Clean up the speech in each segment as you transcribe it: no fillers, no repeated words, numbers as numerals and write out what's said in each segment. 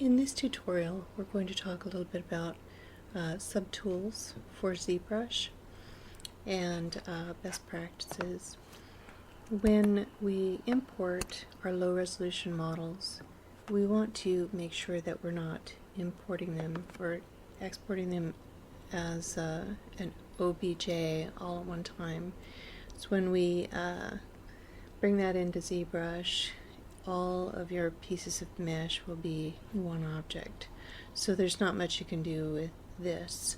In this tutorial, we're going to talk a little bit about subtools for ZBrush and best practices. When we import our low resolution models, we want to make sure that we're not importing them or exporting them as an OBJ all at one time. So when we bring that into ZBrush, all of your pieces of mesh will be one object. So there's not much you can do with this.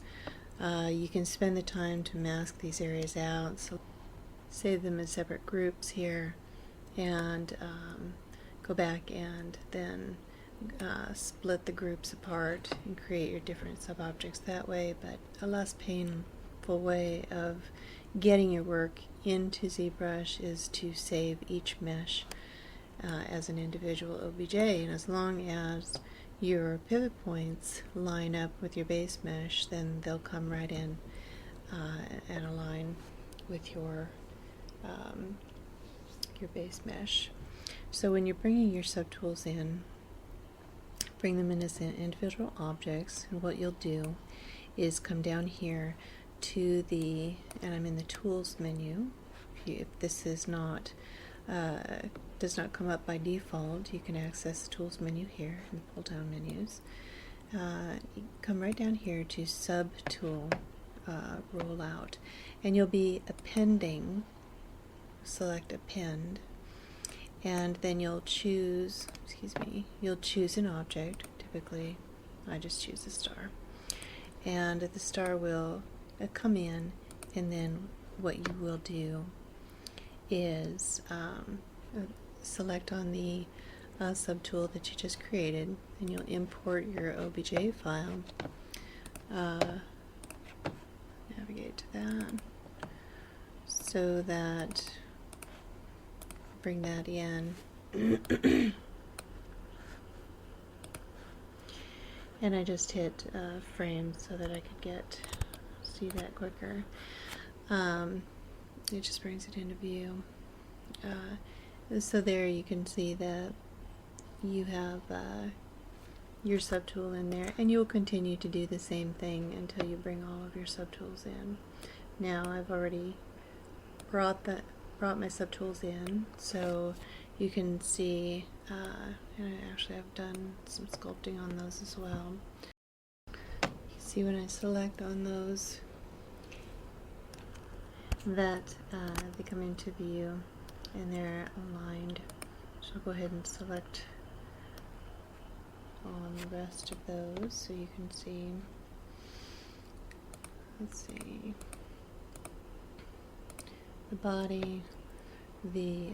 You can spend the time to mask these areas out, so save them as separate groups here, and go back and then split the groups apart and create your different sub-objects that way, but a less painful way of getting your work into ZBrush is to save each mesh as an individual OBJ, and as long as your pivot points line up with your base mesh, then they'll come right in and align with your base mesh. So when you're bringing your subtools in, bring them in as individual objects, and what you'll do is come down here to the, and I'm in the Tools menu. If this is not does not come up by default, you can access the Tools menu here in the pull down menus. You come right down here to Subtool Rollout, and you'll be appending. Select Append, and then you'll choose, you'll choose an object. Typically I just choose a star, and the star will come in, and then what you will do is select on the subtool that you just created, and you'll import your OBJ file. Navigate to that so that bring that in. And I just hit frame so that I could see that quicker. It just brings it into view. So there you can see that you have your subtool in there, and you'll continue to do the same thing until you bring all of your subtools in. Now I've already brought my subtools in, so you can see, and I actually have done some sculpting on those as well. You see when I select on those that they come into view and they're aligned. So I'll go ahead and select on the rest of those so you can see. Let's see. The body, the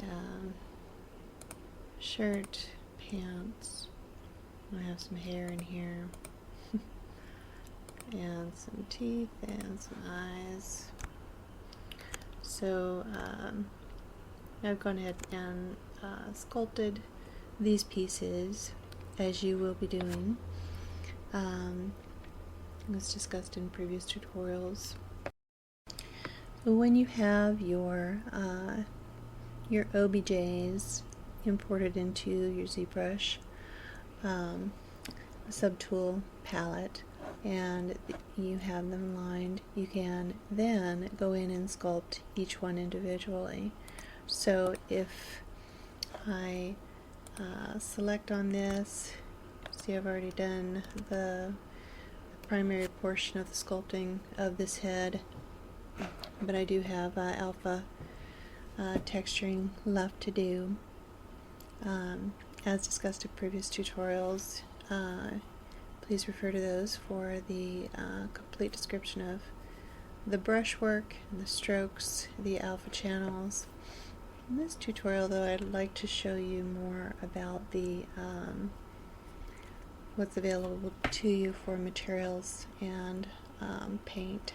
shirt, pants. I have some hair in here, and some teeth and some eyes. So I've gone ahead and sculpted these pieces as you will be doing. As discussed in previous tutorials. When you have your OBJs imported into your ZBrush subtool palette, and you have them aligned, you can then go in and sculpt each one individually. So if I select on this, see I've already done the primary portion of the sculpting of this head, but I do have alpha texturing left to do. As discussed in previous tutorials, please refer to those for the complete description of the brushwork and the strokes, the alpha channels. In this tutorial, though, I'd like to show you more about the what's available to you for materials and paint.